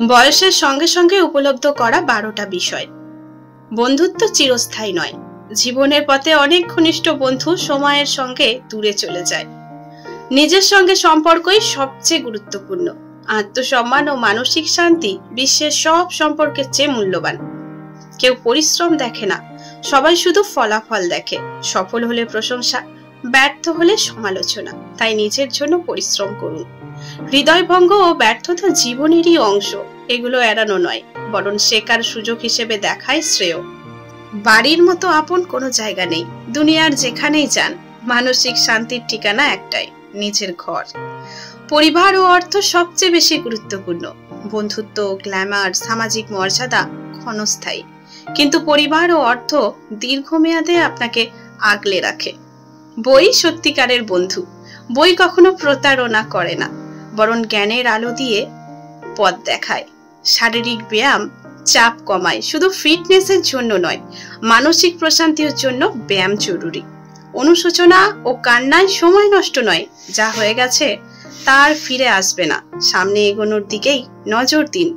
বয়সের সঙ্গে সঙ্গে উপলব্ধ করা 12টা বিষয়। বন্ধুত্ব চিরস্থায়ী নয়। জীবনের পথে অনেক ঘনিষ্ঠ বন্ধু সময়ের সঙ্গে দূরে চলে যায়। নিজের সঙ্গে সম্পর্কই সবচেয়ে গুরুত্বপূর্ণ। আত্মসম্মান ও মানসিক শান্তি বিশ্বের সব সম্পর্কের চেয়ে মূল্যবান। কেউ পরিশ্রম দেখে না, সবাই শুধু ফলাফল দেখে। সফল হলে প্রশংসা, ব্যর্থ হলে সমালোচনা। তাই নিজের জন্য পরিশ্রম করুন। হৃদয়ভঙ্গ ও ব্যর্থতা জীবনেরই অংশ। এগুলো এড়ানো নয়, বরং শেখার সুযোগ হিসেবে দেখাই শ্রেয়। বাড়ির মতো আপন কোনো জায়গা নেই। দুনিয়ার যেখানেই যান, মানসিক শান্তির ঠিকানা একটাই, নিজের ঘর। পরিবার ও অর্থ সবচেয়ে বেশি গুরুত্বপূর্ণ। বন্ধুত্ব, গ্ল্যামার, সামাজিক মর্যাদা ক্ষণস্থায়ী, কিন্তু পরিবার ও অর্থ দীর্ঘমেয়াদে আপনাকে আগলে রাখে। বই সত্যিকারের বন্ধু। বই কখনো প্রতারণা করে না, বরং জ্ঞানের আলো দিয়ে পথ দেখায়। শারীরিক ব্যায়াম চাপ কমায়, শুধু ফিটনেসের জন্য নয়, মানসিক প্রশান্তির জন্য ব্যায়াম জরুরি। অনুশোচনা ও কান্নায় সময় নষ্ট নয়। যা হয়ে গেছে তার ফিরে আসবে না। সামনে এগোনোর দিকেই নজর দিন।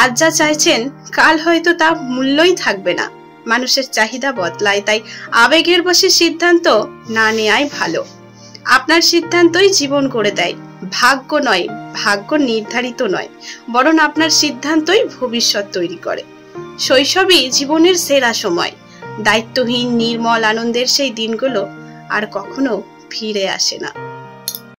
আজ যা চাইছেন কাল হয়তো তা মূল্যই থাকবে না। মানুষের চাহিদা বদলায়, তাই আবেগের বশে সিদ্ধান্ত না নেওয়াই ভালো। আপনার সিদ্ধান্তই জীবন করে দেয়। ভাগ্য নয়, ভাগ্য নির্ধারিত নয়, বরং আপনার সিদ্ধান্তই ভবিষ্যৎ তৈরি করে। শৈশবই জীবনের সেরা সময়। দায়িত্বহীন নির্মল আনন্দের সেই দিনগুলো আর কখনো ফিরে আসে না।